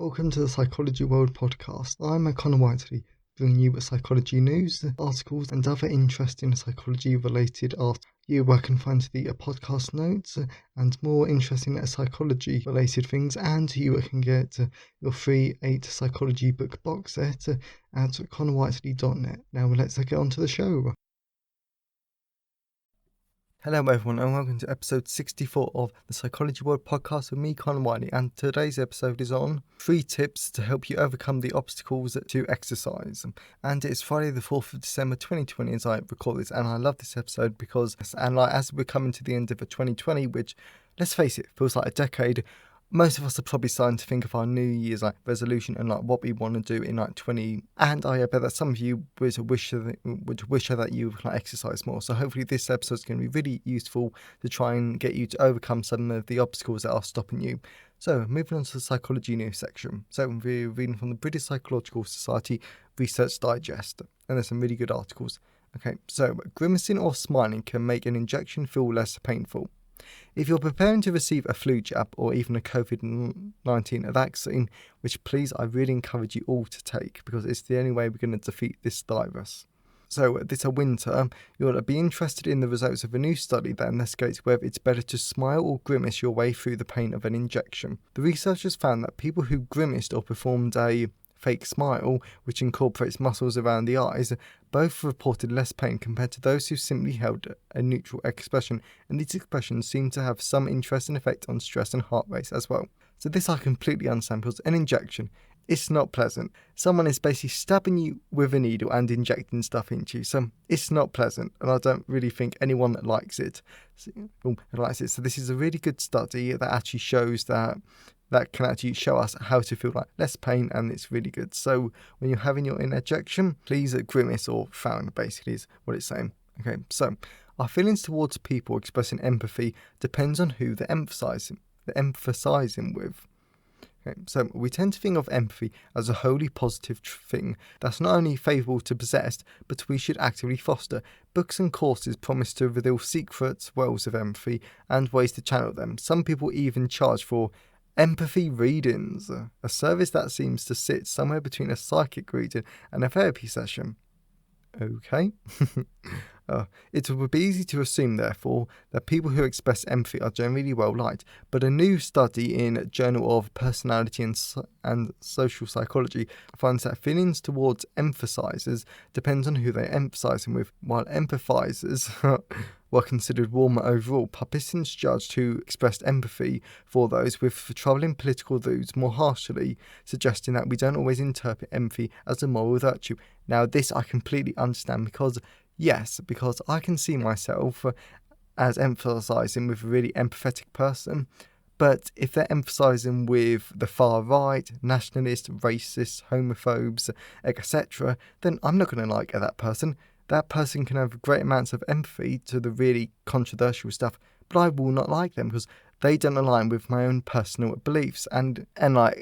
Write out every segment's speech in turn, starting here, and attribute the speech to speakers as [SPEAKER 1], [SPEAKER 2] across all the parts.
[SPEAKER 1] Welcome to the Psychology World podcast. I'm Connor Whiteley, bringing you psychology news, articles, and other interesting psychology-related articles. Where I can find the podcast notes and more interesting psychology-related things, and you can get your free 8 psychology book box set at connorwhiteley.net. Now let's get on to the show. Hello everyone and welcome to episode 64 of the Psychology World podcast with me, Connor Whiteley, and today's episode is on 3 tips to help you overcome the obstacles to exercise. And it's Friday the 4th of December 2020 as I record this, and I love this episode because, as we're coming to the end of 2020, which, let's face it, feels like a decade, most of us are probably starting to think of our New Year's resolution and what we want to do in 20. And I bet that some of you would wish that you exercise more. So hopefully this episode is going to be really useful to try and get you to overcome some of the obstacles that are stopping you. So moving on to the psychology news section. So we're reading from the British Psychological Society Research Digest, and there's some really good articles. Okay, so grimacing or smiling can make an injection feel less painful. If you're preparing to receive a flu jab or even a COVID-19 vaccine, which please I really encourage you all to take because it's the only way we're going to defeat this virus. So this winter, you'll be interested in the results of a new study that investigates whether it's better to smile or grimace your way through the pain of an injection. The researchers found that people who grimaced or performed a fake smile, which incorporates muscles around the eyes, both reported less pain compared to those who simply held a neutral expression, and these expressions seem to have some interesting effect on stress and heart rate as well. So this I completely understand because an injection, it's not pleasant. Someone is basically stabbing you with a needle and injecting stuff into you, so it's not pleasant, and I don't really think anyone likes it. So this is a really good study that actually shows that can actually show us how to feel like less pain, and it's really good. So when you're having your injection, please grimace or frown, basically is what it's saying. Okay, so our feelings towards people expressing empathy depends on who they're emphasizing with. Okay, so we tend to think of empathy as a wholly positive thing that's not only favourable to possess, but we should actively foster. Books and courses promise to reveal secret wells of empathy and ways to channel them. Some people even charge for empathy readings, a service that seems to sit somewhere between a psychic reading and a therapy session. Okay. It would be easy to assume, therefore, that people who express empathy are generally well liked, but a new study in Journal of Personality and Social Psychology finds that feelings towards empathizers depends on who they're empathizing with, while empathizers were considered warmer overall. Participants judged who expressed empathy for those with troubling political views more harshly, suggesting that we don't always interpret empathy as a moral virtue. Now, this I completely understand because I can see myself as emphasising with a really empathetic person, but if they're emphasising with the far right, nationalists, racists, homophobes, etc., then I'm not going to like that person. That person can have great amounts of empathy to the really controversial stuff, but I will not like them because they don't align with my own personal beliefs and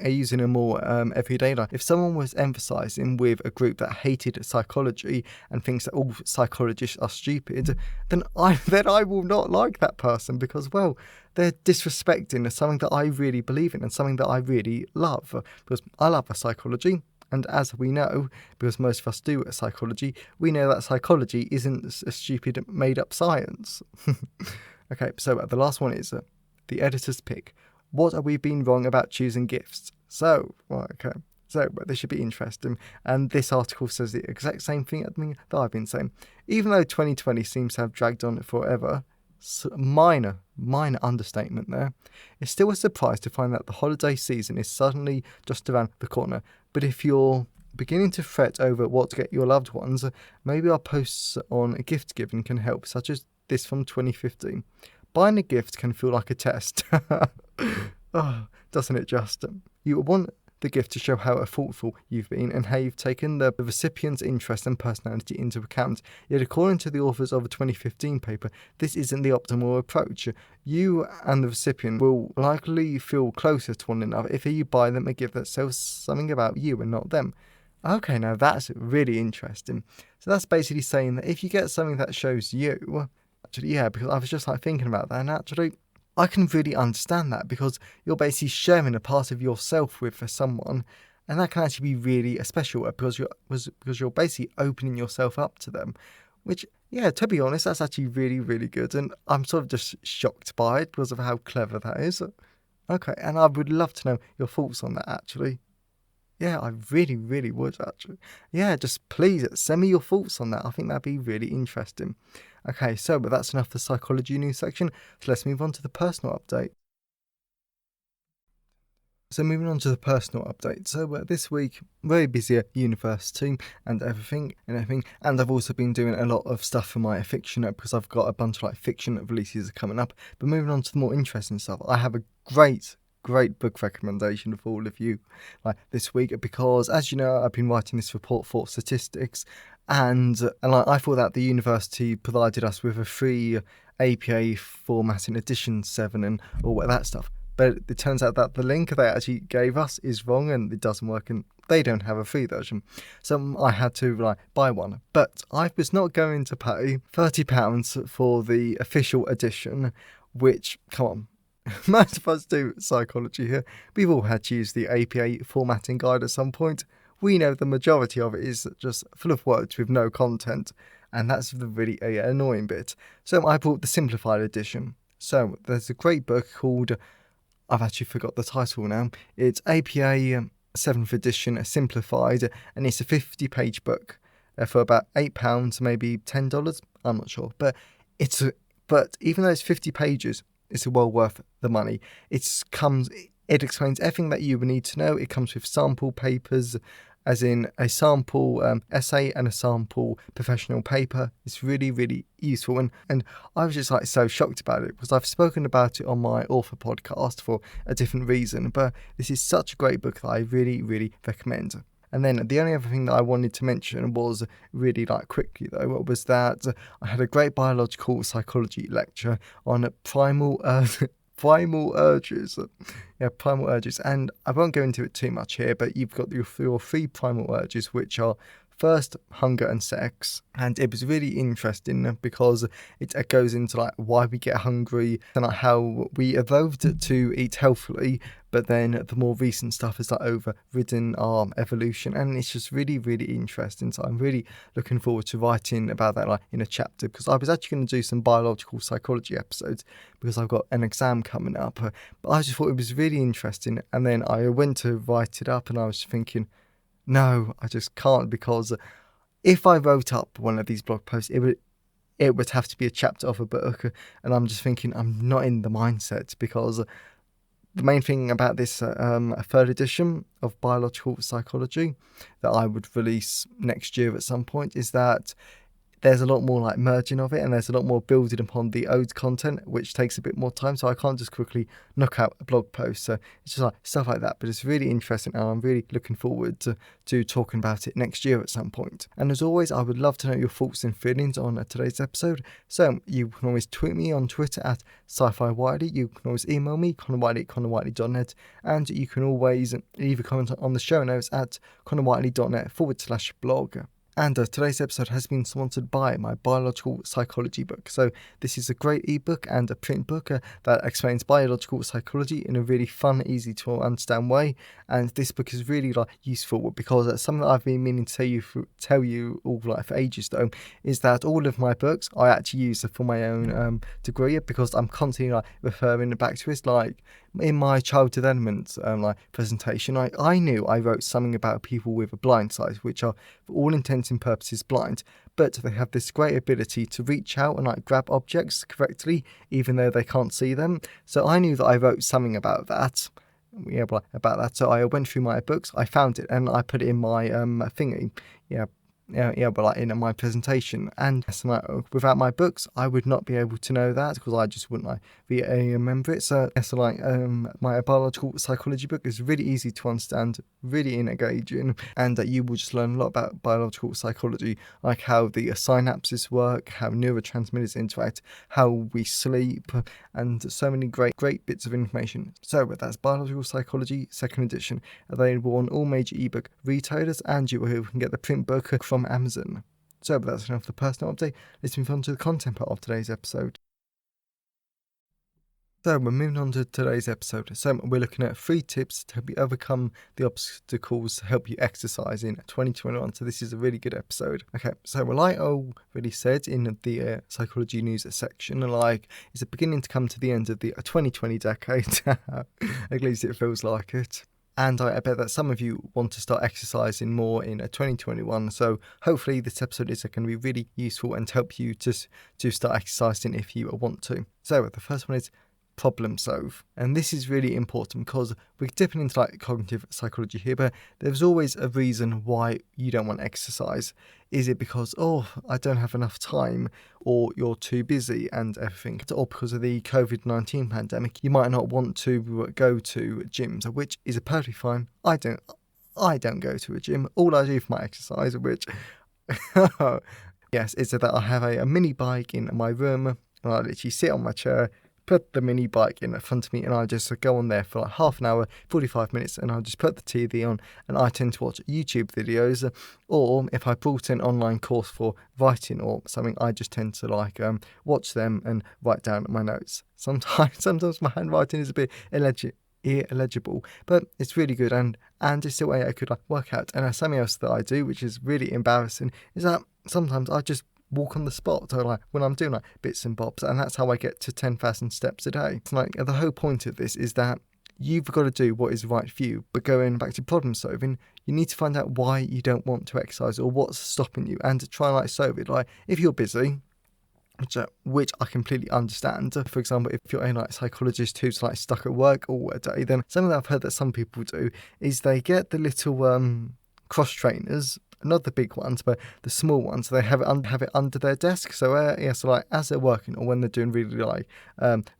[SPEAKER 1] using a more everyday life. If someone was emphasising with a group that hated psychology and thinks that all psychologists are stupid, then I will not like that person because, well, they're disrespecting something that I really believe in and something that I really love. Because I love psychology. And as we know, because most of us do at psychology, we know that psychology isn't a stupid made-up science. Okay, so the last one is the editor's pick. What are we being wrong about choosing gifts? So this should be interesting. And this article says the exact same thing that I've been saying. Even though 2020 seems to have dragged on forever, minor understatement there, it's still a surprise to find that the holiday season is suddenly just around the corner. But if you're beginning to fret over what to get your loved ones, maybe our posts on gift giving can help, such as this from 2015. Buying a gift can feel like a test. Oh, doesn't it just? You want the gift to show how thoughtful you've been and how you've taken the recipient's interest and personality into account. Yet according to the authors of a 2015 paper, this isn't the optimal approach. You and the recipient will likely feel closer to one another if you buy them a gift that says something about you and not them. Okay, now that's really interesting. So that's basically saying that if you get something that shows you, because I was just thinking about that, and actually I can really understand that, because you're basically sharing a part of yourself with someone, and that can actually be really special because you're basically opening yourself up to them, which, yeah, to be honest, that's actually really, really good, and I'm sort of just shocked by it because of how clever that is. Okay, and I would love to know your thoughts on that, actually. Yeah, I really, really would, actually. Yeah, just please send me your thoughts on that. I think that'd be really interesting. Okay, but that's enough for the psychology news section. So let's move on to the personal update. So moving on to the personal update. So this week, very busy at university and everything, and I've also been doing a lot of stuff for my fiction because I've got a bunch of fiction releases coming up. But moving on to the more interesting stuff, I have a great book recommendation for all of you this week, because as you know, I've been writing this report for statistics, and I thought that the university provided us with a free APA formatting edition 7 and all that stuff. But it turns out that the link they actually gave us is wrong and it doesn't work, and they don't have a free version. So I had to buy one. But I was not going to pay £30 for the official edition, which, come on, most of us do psychology here. We've all had to use the APA formatting guide at some point. We know the majority of it is just full of words with no content, and that's the really annoying bit. So I bought the simplified edition. So there's a great book called, I've actually forgot the title now. It's APA 7th edition simplified, and it's a 50-page book for about £8, maybe $10. I'm not sure, but but even though it's 50 pages, it's well worth the money. It explains everything that you would need to know. It comes with sample papers, as in a sample essay and a sample professional paper. It's really, really useful. And I was just so shocked about it, because I've spoken about it on my author podcast for a different reason. But this is such a great book that I really, really recommend. And then the only other thing that I wanted to mention was really quickly though, was that I had a great biological psychology lecture on primal urges. Primal urges. And I won't go into it too much here, but you've got your 3 primal urges, which are first, hunger and sex. And it was really interesting because it goes into why we get hungry and how we evolved to eat healthily, but then the more recent stuff has overridden our evolution, and it's just really, really interesting. So I'm really looking forward to writing about that in a chapter, because I was actually going to do some biological psychology episodes because I've got an exam coming up. But I just thought it was really interesting, and then I went to write it up and I was thinking, no, I just can't, because if I wrote up one of these blog posts, it would have to be a chapter of a book, and I'm just thinking I'm not in the mindset, because the main thing about this 3rd edition of biological psychology that I would release next year at some point is that there's a lot more merging of it, and there's a lot more building upon the old content, which takes a bit more time. So I can't just quickly knock out a blog post. So it's just stuff like that. But it's really interesting, and I'm really looking forward to talking about it next year at some point. And as always, I would love to know your thoughts and feelings on today's episode. So you can always tweet me on Twitter at Sci-Fi Wiley. You can always email me, connorwiley@connorwiley.net, and you can always leave a comment on the show notes at connorwiley.net/blog. And today's episode has been sponsored by my biological psychology book. So this is a great ebook and a print book that explains biological psychology in a really fun, easy to understand way. And this book is really useful, because something that I've been meaning to tell you all for ages though, is that all of my books I actually use for my own degree, because I'm constantly referring back to it. In my child development presentation, I knew I wrote something about people with a blind sight, which are for all intents and purposes blind, but they have this great ability to reach out and grab objects correctly even though they can't see them. So I knew that I wrote something about that. So I went through my books, I found it, and I put it in my thingy. In my presentation. And without my books, I would not be able to know that, because I just wouldn't remember it. So my biological psychology book is really easy to understand, really engaging, and that you will just learn a lot about biological psychology, like how the synapses work, how neurotransmitters interact, how we sleep, and so many great bits of information. So that's Biological Psychology 2nd edition, available on all major ebook retailers, and you can get the print book from Amazon. So that's enough for the personal update. Let's move on to the content part of today's episode. So we're moving on to today's episode. So we're looking at 3 tips to help you overcome the obstacles to help you exercise in 2021. So this is a really good episode. Okay, so like I already said in the psychology news section, like it's beginning to come to the end of the 2020 decade. At least it feels like it. And I bet that some of you want to start exercising more in 2021. So hopefully this episode is going to be really useful and help you to start exercising if you want to. So the first one is problem solve. And this is really important because we're dipping into like cognitive psychology here, but there's always a reason why you don't want to exercise. Is it because, I don't have enough time, or you're too busy and everything, or because of the COVID-19 pandemic, you might not want to go to gyms, which is perfectly fine. I don't go to a gym. All I do for my exercise, which, yes, is that I have a mini bike in my room, and I literally sit on my chair, put the mini bike in front of me, and I just go on there for like half an hour, 45 minutes, and I'll just put the TV on, and I tend to watch YouTube videos, or if I brought an online course for writing or something, I just tend to watch them and write down my notes. Sometimes my handwriting is a bit illegible, but it's really good, and it's the way I could work out. And something else that I do, which is really embarrassing, is that sometimes I just walk on the spot, or when I'm doing bits and bobs, and that's how I get to 10,000 steps a day. It's the whole point of this is that you've got to do what is right for you. But going back to problem solving, you need to find out why you don't want to exercise or what's stopping you, and to try and solve it. If you're busy, which I completely understand. For example, if you're a psychologist who's stuck at work all day, then something that I've heard that some people do is they get the little cross trainers. Not the big ones, but the small ones. They have it under their desk. So as they're working, or when they're doing really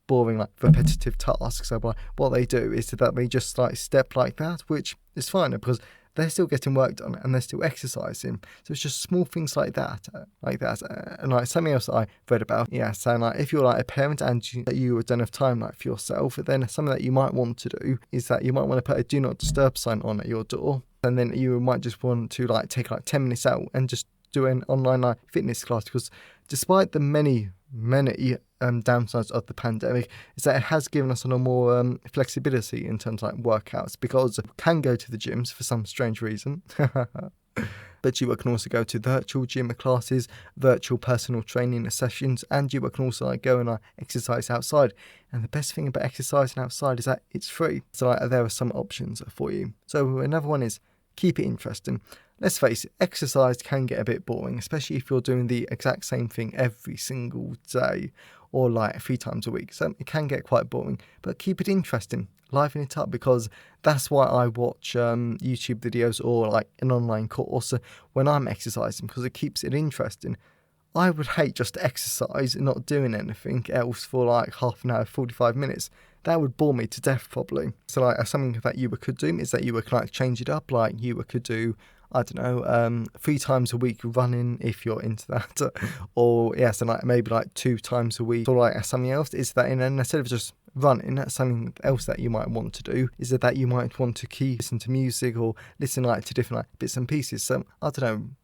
[SPEAKER 1] boring repetitive tasks, so what they do is that they just step like that, which is fine because they're still getting work done and they're still exercising. So it's just small things like that. And something else that I read about, so if you're a parent and you don't have time for yourself, then something that you might want to do is that you might want to put a do not disturb sign on at your door. And then you might just want to take 10 minutes out and just do an online fitness class, because despite the many downsides of the pandemic, is that it has given us a more flexibility in terms of workouts, because you can go to the gyms for some strange reason. But you can also go to virtual gym classes, virtual personal training sessions, and you can also go and exercise outside. And the best thing about exercising outside is that it's free. So there are some options for you. So another one is keep it interesting. Let's face it, exercise can get a bit boring, especially if you're doing the exact same thing every single day or 3 times a week. So it can get quite boring, but keep it interesting, liven it up, because that's why I watch YouTube videos or an online course when I'm exercising, because it keeps it interesting. I would hate just to exercise and not doing anything else for half an hour, 45 minutes. That would bore me to death probably. So something that you could do is that you would change it up. You could do, 3 times a week running if you're into that, or maybe 2 times a week. Or something else is that instead of just running, something else that you might want to do is that you might want to listen to music or listen to different bits and pieces. So I don't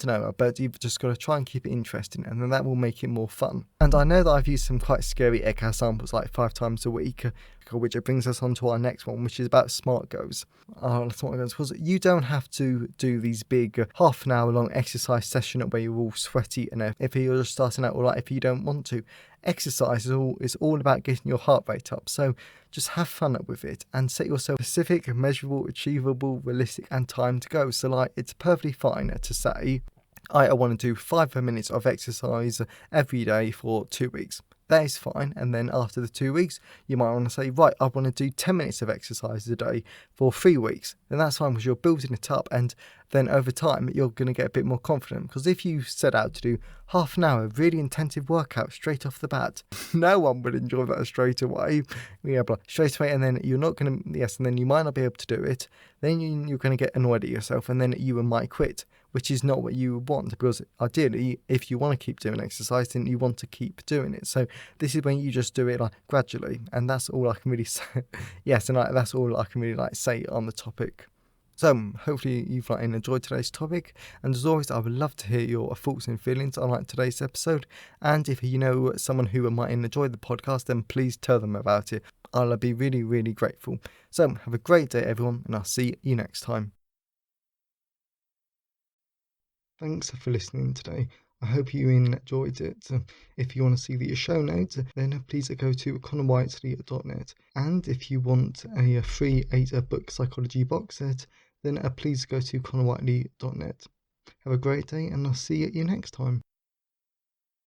[SPEAKER 1] know, but you've just got to try and keep it interesting, and then that will make it more fun. And I know that I've used some quite scary examples 5 times a week, which brings us on to our next one, which is about SMART goals. SMART goals was you don't have to do these big half an hour long exercise session where you're all sweaty, and if you're just starting out, or if you don't want to. Exercise is all about getting your heart rate up, so just have fun with it and set yourself specific, measurable, achievable, realistic and time to go. So it's perfectly fine to say I want to do 5 minutes of exercise every day for 2 weeks. That is fine. And then after the 2 weeks, you might want to say, right, I want to do 10 minutes of exercise a day for 3 weeks. Then that's fine, because you're building it up. And then over time, you're going to get a bit more confident. Because if you set out to do half an hour, really intensive workout straight off the bat, no one would enjoy that straight away. Straight away. And then you're not going to, and then you might not be able to do it. Then you're going to get annoyed at yourself, and then you might quit, which is not what you want, because ideally, if you want to keep doing exercise, then you want to keep doing it. So this is when you just do it gradually, and that's all I can really say. Yes, and that's all I can really say on the topic. So, hopefully you've enjoyed today's topic, and as always, I would love to hear your thoughts and feelings on today's episode. And if you know someone who might enjoy the podcast, then please tell them about it. I'll be really, really grateful. So, have a great day, everyone, and I'll see you next time. Thanks for listening today. I hope you enjoyed it. If you want to see the show notes, then please go to connorwhiteley.net. And if you want a free 8-book psychology box set, then please go to connorwhiteley.net. Have a great day, and I'll see you next time.